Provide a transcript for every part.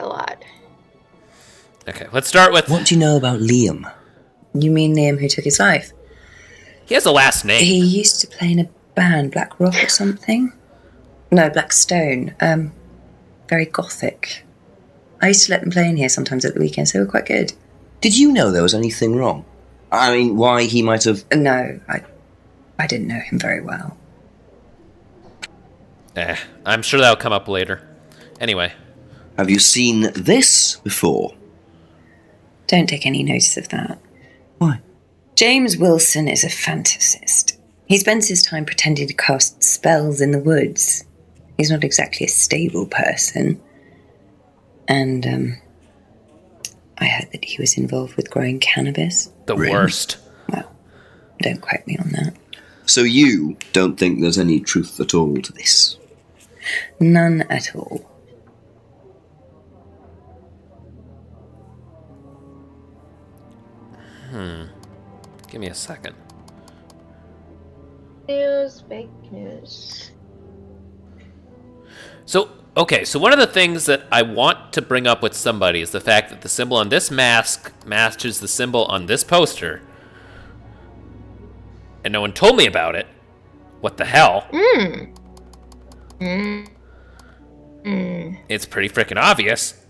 a lot. Okay, let's start with... What do you know about Liam? You mean Liam who took his life? He has a last name. He used to play in a band, Black Rock or something? No, Black Stone. Very gothic. I used to let them play in here sometimes at the weekends. They were quite good. Did you know there was anything wrong? I mean, why he might have... No, I didn't know him very well. I'm sure that'll come up later. Anyway. Have you seen this before? Don't take any notice of that. Why? James Wilson is a fantasist. He spends his time pretending to cast spells in the woods. He's not exactly a stable person. And, I heard that he was involved with growing cannabis. The worst. Well, don't quote me on that. So you don't think there's any truth at all to this? None at all. Give me a second. News, fake news. So, okay, so one of the things that I want to bring up with somebody is the fact that the symbol on this mask matches the symbol on this poster. And no one told me about it. What the hell? It's pretty freaking obvious.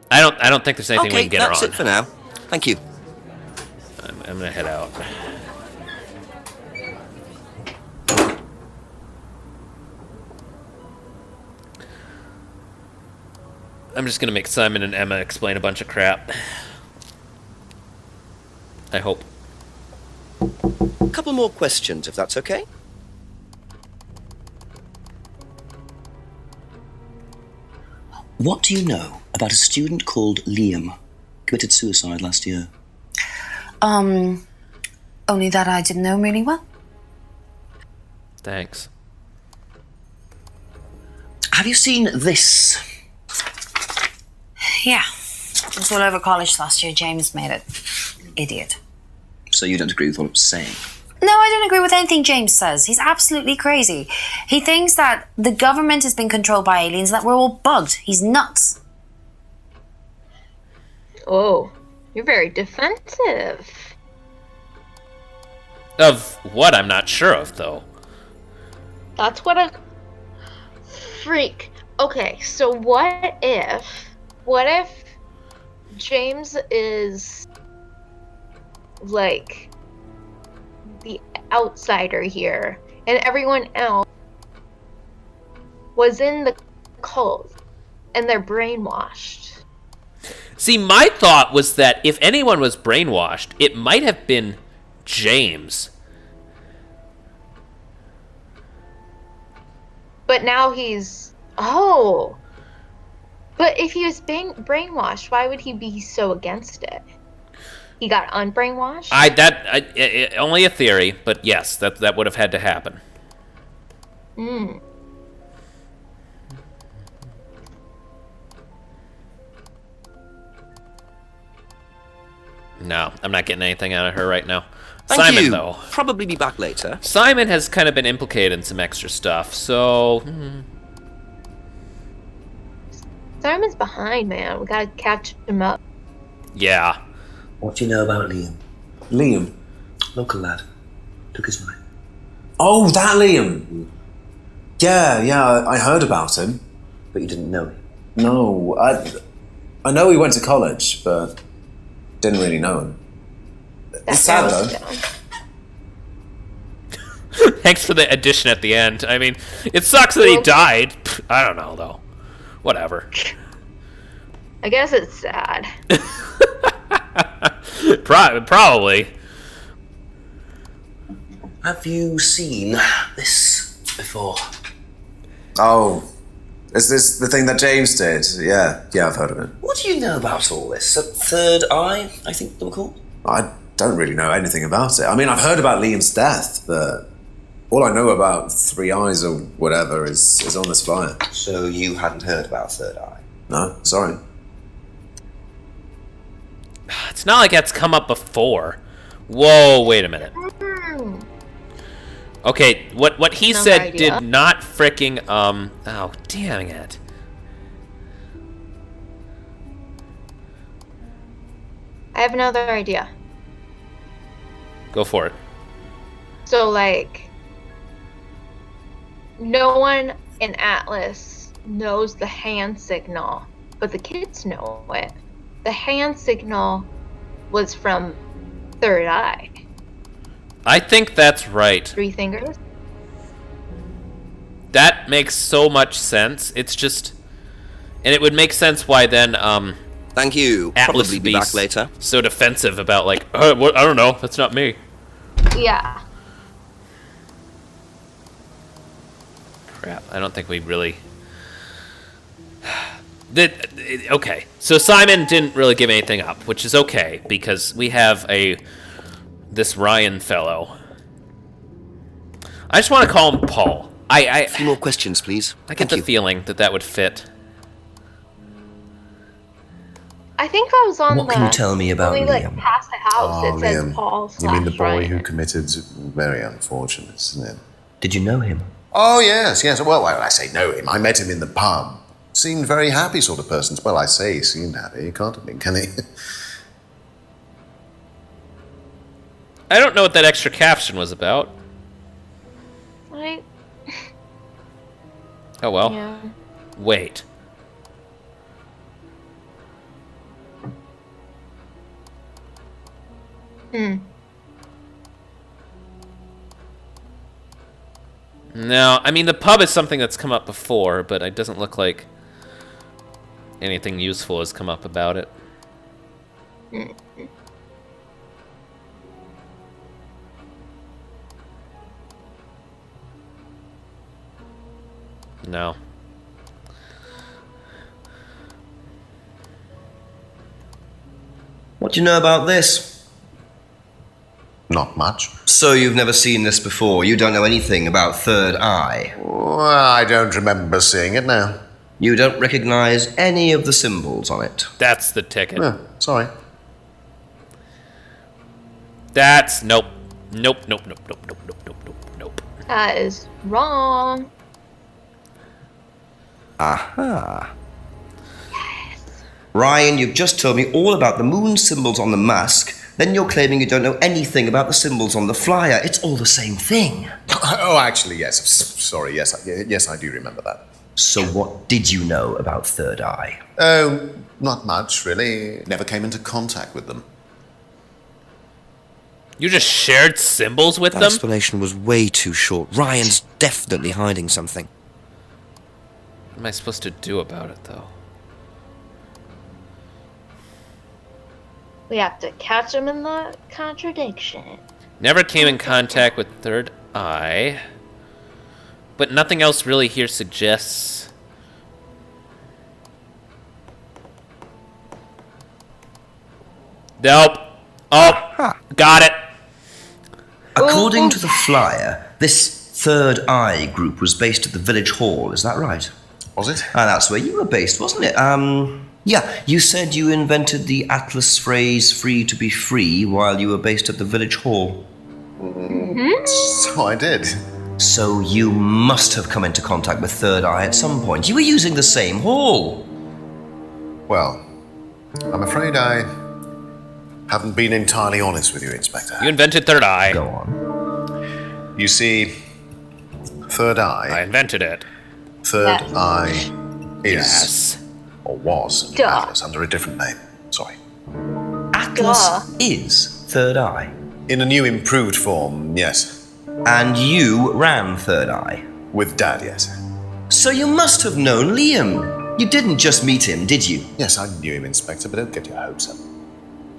I don't think there's anything we can get her on. Okay, that's it for now. Thank you. I'm gonna head out. I'm just gonna make Simon and Emma explain a bunch of crap. I hope. A couple more questions, if that's okay? What do you know about a student called Liam? Committed suicide last year. Only that I didn't know him really well. Thanks. Have you seen this? Yeah. It was all over college last year. James made it. Idiot. So you don't agree with what I'm saying? No, I don't agree with anything James says. He's absolutely crazy. He thinks that the government has been controlled by aliens and that we're all bugged. He's nuts. Oh, you're very defensive. Of what? I'm not sure of, though. That's what a freak. Okay, so what if James is like the outsider here and everyone else was in the cult and they're brainwashed? See, my thought was that if anyone was brainwashed, it might have been James. But now he's... Oh! But if he was being brainwashed, why would he be so against it? He got unbrainwashed? Only a theory, but yes, that would have had to happen. No, I'm not getting anything out of her right now. Thank Simon, you. though. Probably be back later. Simon has kind of been implicated in some extra stuff, so... Simon's behind, man. We gotta catch him up. Yeah. What do you know about Liam? Liam? Local lad. Took his life. Oh, that Liam! Yeah, I heard about him. But you didn't know him? No, I know he went to college, but didn't really know him. It's sad, though. Thanks for the addition at the end. I mean, it sucks that he died. I don't know, though. Whatever. I guess it's sad. Probably. Have you seen this before? Oh, is this the thing that James did? Yeah, I've heard of it. What do you know about all this? A third eye, I think they were called? I don't really know anything about it. I mean, I've heard about Liam's death, but all I know about Three Eyes or whatever is on this flyer. So you hadn't heard about third eye? No, sorry. It's not like that's come up before. Whoa, wait a minute. Okay, what he Another said idea. did not fricking oh damn it. I have another idea. Go for it. So, like, no one in Atlas knows the hand signal, but the kids know it. The hand signal was from Third Eye. I think that's right. 3 fingers? That makes so much sense. It's just, and it would make sense why then Thank you. Atlas Probably would be back later. so defensive about like, what, I don't know, that's not me. Yeah. Crap, I don't think we really. Okay, so Simon didn't really give anything up, which is okay because we have this Ryan fellow. I just want to call him Paul. A few more questions, please. I get the feeling that would fit. I think I was on What can you tell me about when we, like, Liam? passed the house, it says Liam. Paul You mean the / boy Ryan. who committed very unfortunate, isn't it? Did you know him? Oh, yes. Well, I say know him. I met him in the pub. Seemed very happy sort of person. Well, I say he seemed happy. He can't have been, can he? I don't know what that extra caption was about. Like, Oh well. yeah. Wait. No, I mean the pub is something that's come up before, but it doesn't look like anything useful has come up about it. No. What do you know about this? Not much. So you've never seen this before? You don't know anything about Third Eye? Well, I don't remember seeing it now. You don't recognize any of the symbols on it? That's the ticket. Sorry. That's nope. Nope, nope, nope, nope, nope, nope, nope, nope, nope. That is wrong. Aha. Ryan, you've just told me all about the moon symbols on the mask. Then you're claiming you don't know anything about the symbols on the flyer. It's all the same thing. Oh, actually, yes. Sorry, yes, I do remember that. So what did you know about Third Eye? Oh, not much, really. Never came into contact with them. You just shared symbols with That them? explanation was way too short. Ryan's definitely hiding something. What am I supposed to do about it, though? We have to catch him in the contradiction. Never came in contact with Third Eye. But nothing else really here suggests... Nope. Oh, got it. According to the flyer, this Third Eye group was based at the village hall. Is that right? Was it? Ah, that's where you were based, wasn't it? Yeah, you said you invented the Atlas phrase free to be free while you were based at the village hall. So I did. So you must have come into contact with Third Eye at some point. You were using the same hall. Well, I'm afraid I haven't been entirely honest with you, Inspector. You invented Third Eye. Go on. You see, Third I Eye, invented it. Third Yes. Eye is, Yes. or was, Duh. Atlas under a different name. Sorry. Atlas Duh. is Third Eye. In a new improved form, yes. And you ran Third Eye. With Dad, yes. So you must have known Liam. You didn't just meet him, did you? Yes, I knew him, Inspector, but don't get your hopes up.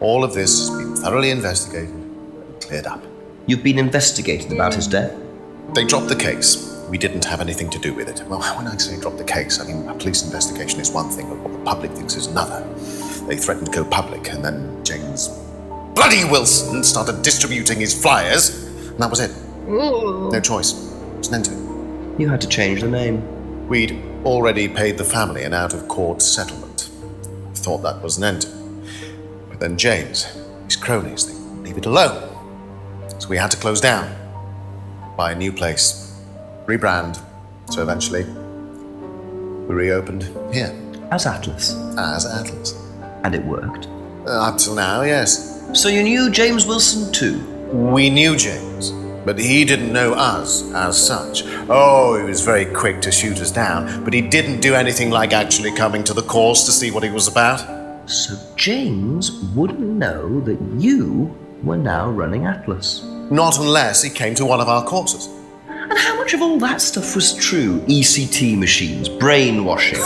All of this has been thoroughly investigated and cleared up. You've been investigating about his death? They dropped the case. We didn't have anything to do with it. Well, when I say drop the case, I mean a police investigation is one thing, but what the public thinks is another. They threatened to go public, and then James bloody Wilson started distributing his flyers, and that was it. Ooh. No choice. It was an end to it. You had to change the name. We'd already paid the family an out-of-court settlement. Thought that was an end to it. But then James, his cronies, they wouldn't leave it alone. So we had to close down. buy a new place, rebrand. So eventually, we reopened here. As Atlas. As Atlas. And it worked. Up till now, yes. So you knew James Wilson too? We knew James, but he didn't know us as such. Oh, he was very quick to shoot us down, but he didn't do anything like actually coming to the course to see what he was about. So James wouldn't know that you were now running Atlas. Not unless he came to one of our courses. And how much of all that stuff was true? ECT machines, brainwashing.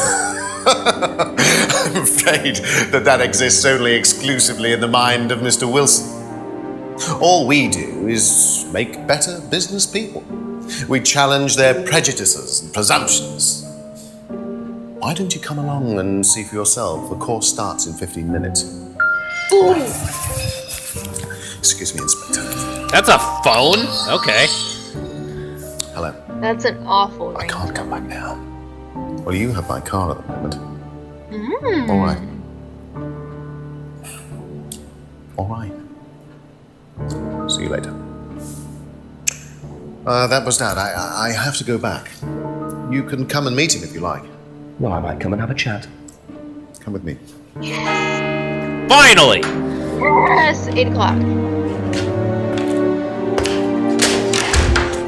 I'm afraid that exists only exclusively in the mind of Mr. Wilson. All we do is make better business people. We challenge their prejudices and presumptions. Why don't you come along and see for yourself? The course starts in 15 minutes. Ooh. Excuse me, Inspector. That's a phone? Okay. Hello. That's an awful I ring. can't come back now. Well, you have my car at the moment. All right. All right. See you later. That was Dad. I have to go back. You can come and meet him if you like. Well, I might come and have a chat. Come with me. Finally! Yes, 8 o'clock.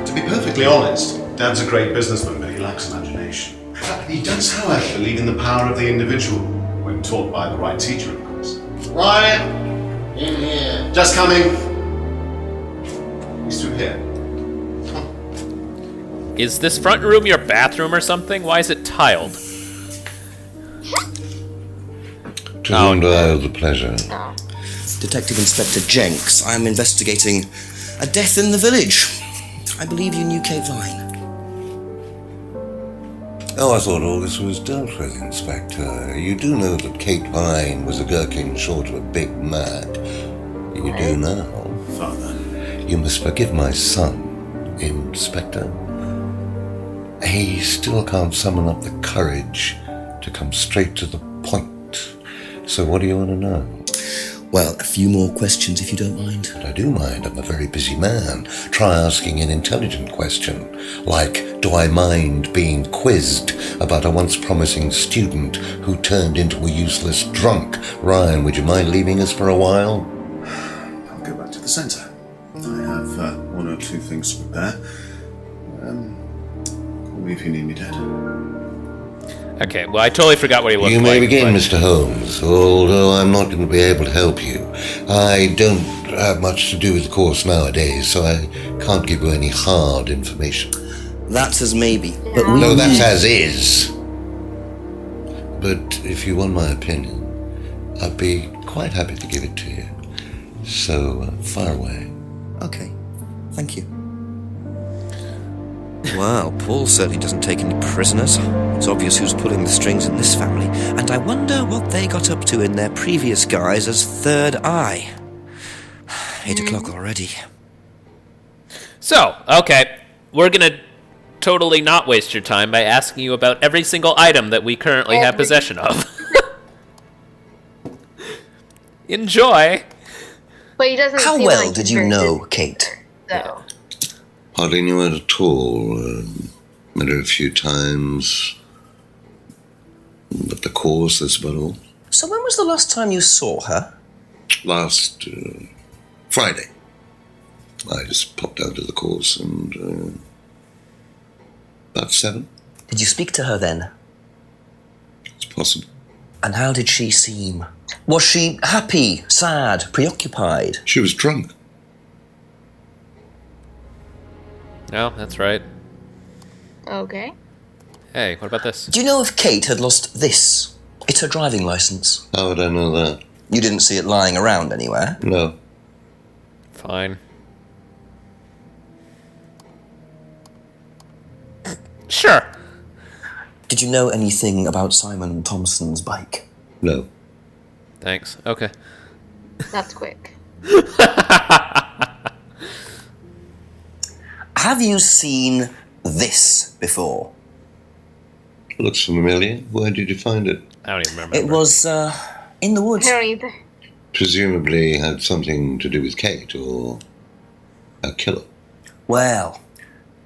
To be perfectly honest, Dad's a great businessman, but he lacks imagination. He does, however, believe in the power of the individual, when taught by the right teacher, of course. Ryan! In here. Just coming. He's through here. Is this front room your bathroom or something? Why is it tiled? To whom do I owe the pleasure? Oh. Detective Inspector Jenks, I'm investigating a death in the village. I believe you knew Kate Vine. Oh, I thought all this was dealt with, Inspector. You do know that Kate Vine was a gherkin short of a big mad. You do now. Father. You must forgive my son, Inspector. He still can't summon up the courage to come straight to the point. So what do you want to know? Well, a few more questions if you don't mind. I do mind. I'm a very busy man. Try asking an intelligent question, like, do I mind being quizzed about a once promising student who turned into a useless drunk? Ryan, would you mind leaving us for a while? I'll go back to the centre. I have one or two things to prepare. Call me if you need me, Dad. Okay, well, I totally forgot what he looked like. You may begin, but- Mr. Holmes, although I'm not going to be able to help you. I don't have much to do with the course nowadays, so I can't give you any hard information. That's as maybe, but we No, that's need- as is. But if you want my opinion, I'd be quite happy to give it to you. So, fire away. Okay, thank you. Wow, Paul certainly doesn't take any prisoners. It's obvious who's pulling the strings in this family, and I wonder what they got up to in their previous guise as Third Eye. 8 o'clock already. So, okay, we're gonna totally not waste your time by asking you about every single item that we currently have possession of. Enjoy. But he doesn't How seem well like did he's you very know busy, Kate? So. Hardly knew her at all. Met her a few times. But the course, that's about all. So when was the last time you saw her? Last Friday. I just popped out to the course and about 7. Did you speak to her then? It's possible. And how did she seem? Was she happy, sad, preoccupied? She was drunk. No, that's right. Okay. Hey, what about this? Do you know if Kate had lost this? It's her driving licence. How would I know that? You didn't see it lying around anywhere? No. Fine. Sure. Did you know anything about Simon Thompson's bike? No. Thanks. Okay. That's quick. Have you seen this before? Looks familiar. Where did you find it? I don't even remember. It was, in the woods. I don't either. Presumably had something to do with Kate or a killer. Well,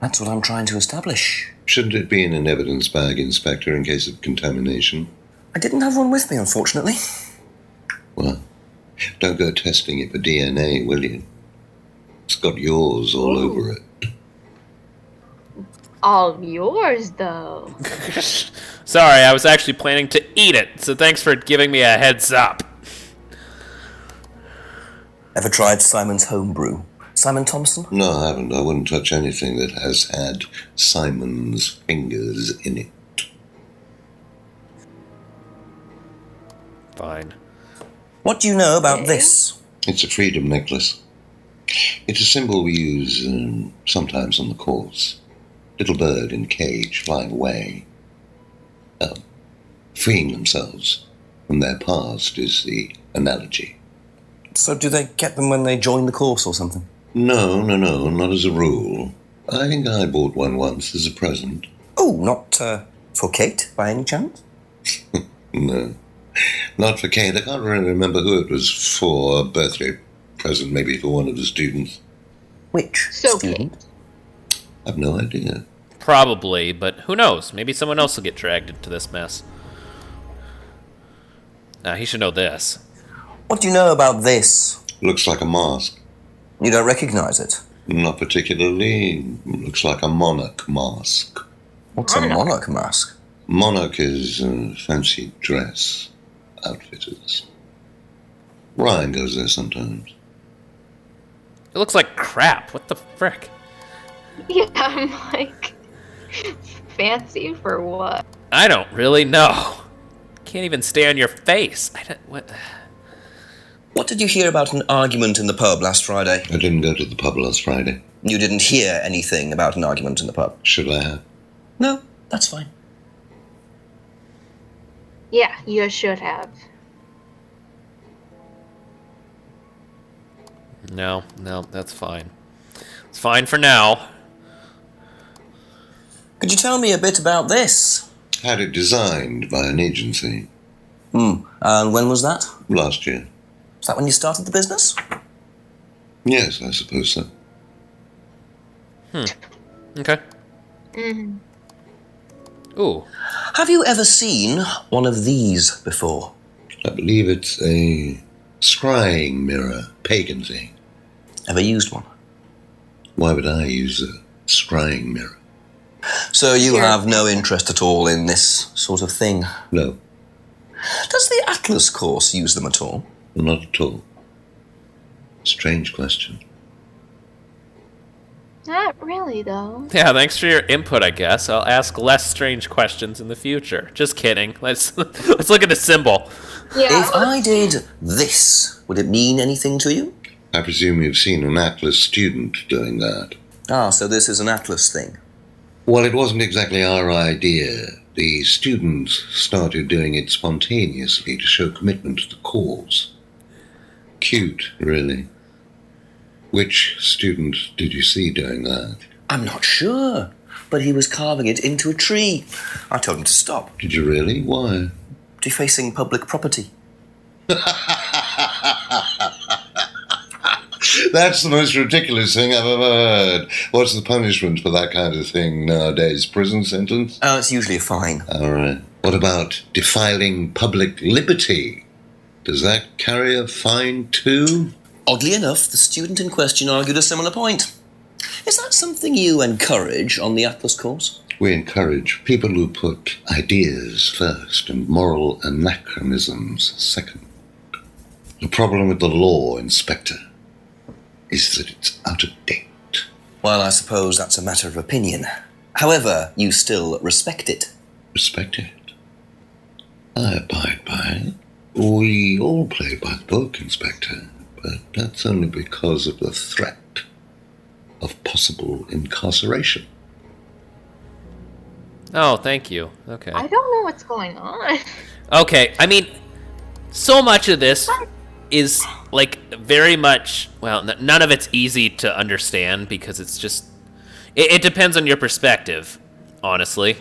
That's what I'm trying to establish. Shouldn't it be in an evidence bag, Inspector, in case of contamination? I didn't have one with me, unfortunately. Well, don't go testing it for DNA, will you? It's got yours all over it. All yours, though. Sorry, I was actually planning to eat it, so thanks for giving me a heads up. Ever tried Simon's homebrew? Simon Thompson? No, I haven't. I wouldn't touch anything that has had Simon's fingers in it. Fine. What do you know about this? It's a freedom necklace. It's a symbol we use sometimes on the course. Little bird in cage flying away. Freeing themselves from their past is the analogy. So do they get them when they join the course or something? No, not as a rule. I think I bought one once as a present. Oh, not for Kate, by any chance? No, not for Kate. I can't really remember who it was for. A birthday present, maybe for one of the students. Which So student? I've no idea. Probably, but who knows? Maybe someone else will get dragged into this mess. He should know this. What do you know about this? Looks like a mask. You don't recognize it? Not particularly. Looks like a monarch mask. What's a monarch mask? Monarch is fancy dress outfitters. Ryan goes there sometimes. It looks like crap. What the frick? Yeah, I'm like, fancy for what? I don't really know. Can't even stare in your face. What? What did you hear about an argument in the pub last Friday? I didn't go to the pub last Friday. You didn't hear anything about an argument in the pub? Should I have? No, that's fine. Yeah, you should have. No, that's fine. It's fine for now. Could you tell me a bit about this? Had it designed by an agency. And when was that? Last year. Is that when you started the business? Yes, I suppose so. Okay. Ooh. Have you ever seen one of these before? I believe it's a scrying mirror, pagan thing. Ever used one? Why would I use a scrying mirror? So you Sure. have no interest at all in this sort of thing? No, Does the Atlas course use them at all? not at all. Strange question. Not really, though. Yeah, thanks for your input, I guess. I'll ask less strange questions in the future. Just kidding. Let's look at the symbol. Yeah. If I did this, would it mean anything to you? I presume you've seen an Atlas student doing that. Ah, so this is an Atlas thing. Well, it wasn't exactly our idea. The students started doing it spontaneously to show commitment to the cause. Cute, really. Which student did you see doing that? I'm not sure, but he was carving it into a tree. I told him to stop. Did you really? Why? Defacing public property. That's the most ridiculous thing I've ever heard. What's the punishment for that kind of thing nowadays? Prison sentence? Oh, it's usually a fine. All right. What about defiling public liberty? Does that carry a fine too? Oddly enough, the student in question argued a similar point. Is that something you encourage on the Atlas course? We encourage people who put ideas first and moral anachronisms second. The problem with the law, Inspector, is that it's out of date. Well, I suppose that's a matter of opinion. However, you still respect it. Respect it. I abide by it. We all play by the book, Inspector, but that's only because of the threat of possible incarceration. Oh, thank you. Okay. I don't know what's going on. Okay, I mean, so much of this is, like, very much, well, none of it's easy to understand because it's just, it depends on your perspective, honestly.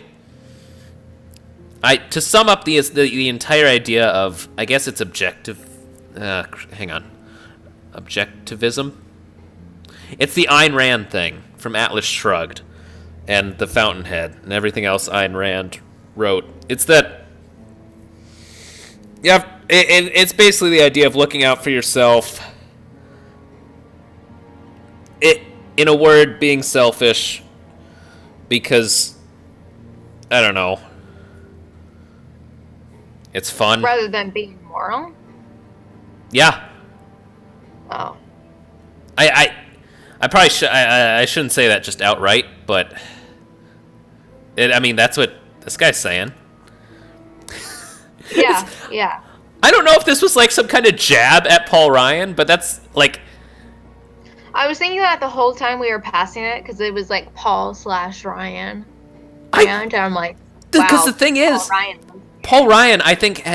To sum up the entire idea of, I guess it's objectivism? It's the Ayn Rand thing from Atlas Shrugged. and the Fountainhead and everything else Ayn Rand wrote. It's that, it's basically the idea of looking out for yourself. In a word, being selfish, because, I don't know, it's fun. Rather than being moral? Yeah. Oh. I probably I shouldn't say that just outright, but that's what this guy's saying. Yeah, yeah. I don't know if this was like some kind of jab at Paul Ryan, but that's like... I was thinking that the whole time we were passing it, because it was like Paul/Ryan. And I'm like, wow. Because the thing is, Paul Ryan, I think,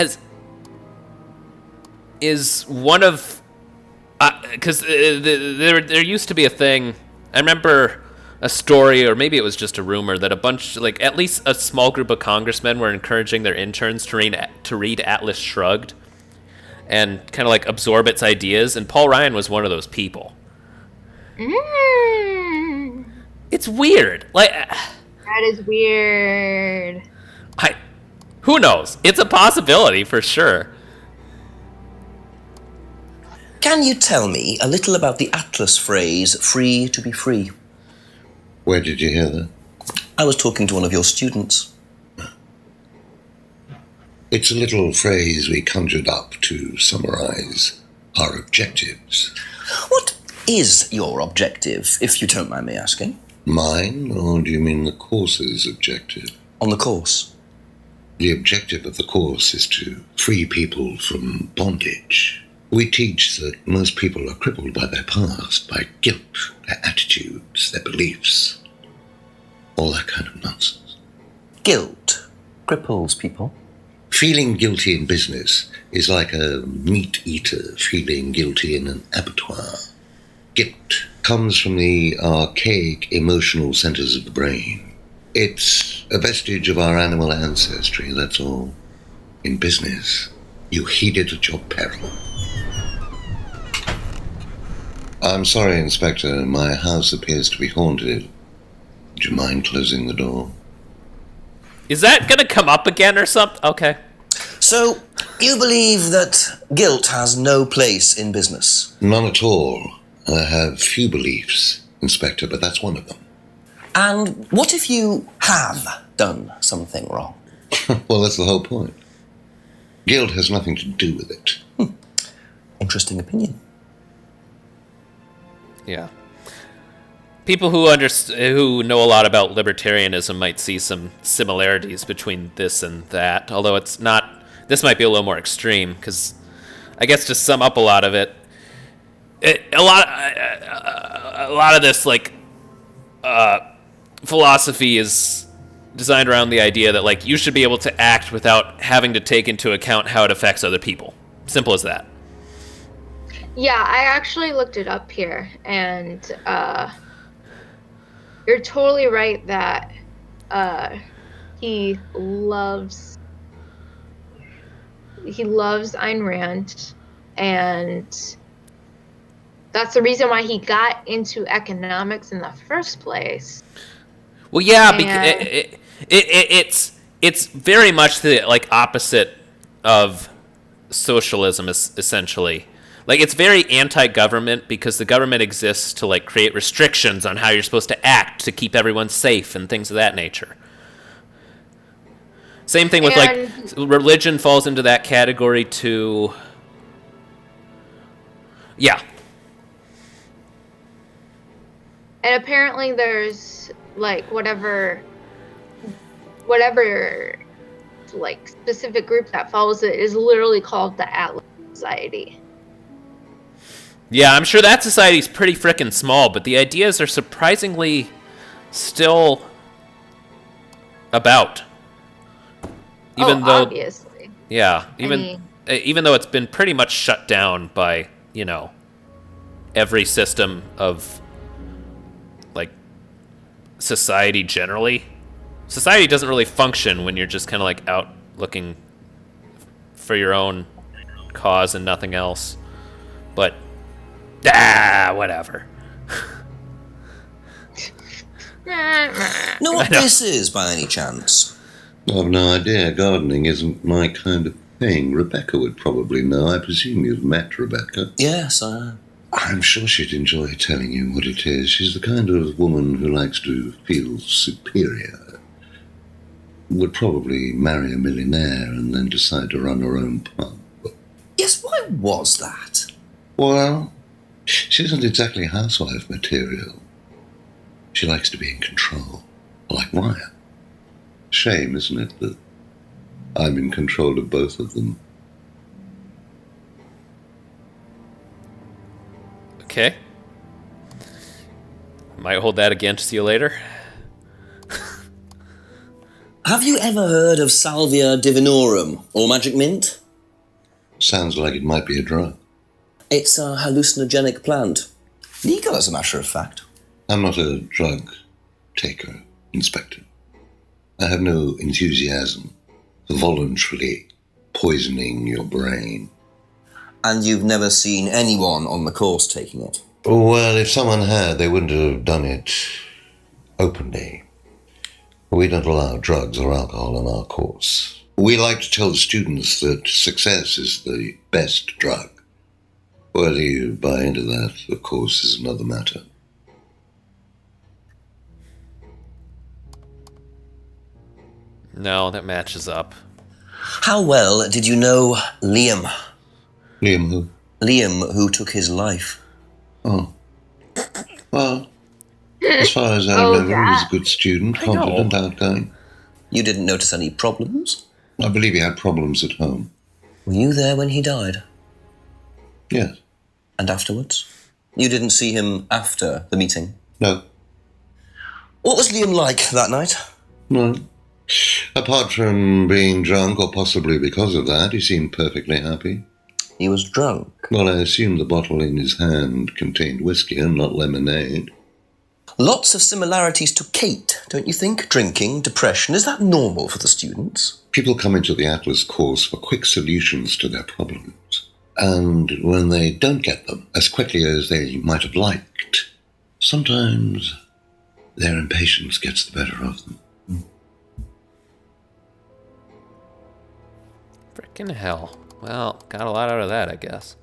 is one of... Because there used to be a thing... I remember a story, or maybe it was just a rumor, that a bunch, like at least a small group of congressmen were encouraging their interns to read Atlas Shrugged and kind of like absorb its ideas, and Paul Ryan was one of those people. It's weird. Like, that is weird. Who knows? It's a possibility for sure. Can you tell me a little about the Atlas phrase, free to be free? Where did you hear that? I was talking to one of your students. It's a little phrase we conjured up to summarize our objectives. What is your objective, if you don't mind me asking? Mine, or do you mean the course's objective? On the course. The objective of the course is to free people from bondage. We teach that most people are crippled by their past, by guilt, their attitudes, their beliefs. All that kind of nonsense. Guilt cripples people. Feeling guilty in business is like a meat eater feeling guilty in an abattoir. Guilt comes from the archaic emotional centers of the brain. It's a vestige of our animal ancestry, that's all. In business, you heed it at your peril. I'm sorry, Inspector. My house appears to be haunted. Would you mind closing the door? Is that gonna come up again or something? Okay. So, you believe that guilt has no place in business? None at all. I have few beliefs, Inspector, but that's one of them. And what if you have done something wrong? Well, that's the whole point. Guilt has nothing to do with it. Interesting opinion. Yeah. People who know a lot about libertarianism might see some similarities between this and that, although it's not... This might be a little more extreme, because I guess to sum up a lot of it, a lot of this, like, philosophy is designed around the idea that, like, you should be able to act without having to take into account how it affects other people. Simple as that. Yeah, I actually looked it up here, and you're totally right that he loves Ayn Rand, and that's the reason why he got into economics in the first place. Well, yeah, because it's very much the like opposite of socialism, essentially. Like, it's very anti-government because the government exists to, like, create restrictions on how you're supposed to act to keep everyone safe and things of that nature. Same thing with, like, religion falls into that category, too. Yeah. And apparently there's, like, whatever, like, specific group that follows it is literally called the Atlas Society. Yeah, I'm sure that society's pretty frickin' small, but the ideas are surprisingly still about. Even though, obviously. Yeah, even though it's been pretty much shut down by, you know, every system of, like, society generally. Society doesn't really function when you're just kind of, like, out looking for your own cause and nothing else. But... whatever. Know what this is, by any chance? I've no idea. Gardening isn't my kind of thing. Rebecca would probably know. I presume you've met Rebecca. Yes, I'm sure she'd enjoy telling you what it is. She's the kind of woman who likes to feel superior. Would probably marry a millionaire and then decide to run her own pub. Yes, why was that? Well, she isn't exactly housewife material. She likes to be in control, like Wyatt. Shame, isn't it, that I'm in control of both of them? Okay. Might hold that against you later. Have you ever heard of Salvia divinorum, or magic mint? Sounds like it might be a drug. It's a hallucinogenic plant. Legal, as a matter of fact. I'm not a drug taker, Inspector. I have no enthusiasm for voluntarily poisoning your brain. And you've never seen anyone on the course taking it? Well, if someone had, they wouldn't have done it openly. We don't allow drugs or alcohol in our course. We like to tell the students that success is the best drug. Whether you buy into that, of course, is another matter. No, that matches up. How well did you know Liam? Liam who? Liam, who took his life. Oh. Well, as far as I remember, he was a good student, confident, outgoing. You didn't notice any problems? I believe he had problems at home. Were you there when he died? Yes. And afterwards? You didn't see him after the meeting? No. What was Liam like that night? No. Apart from being drunk, or possibly because of that, he seemed perfectly happy. He was drunk? Well, I assume the bottle in his hand contained whiskey and not lemonade. Lots of similarities to Kate, don't you think? Drinking, depression, is that normal for the students? People come into the Atlas course for quick solutions to their problems. And when they don't get them as quickly as they might have liked, sometimes their impatience gets the better of them. Frickin' hell. Well, got a lot out of that, I guess.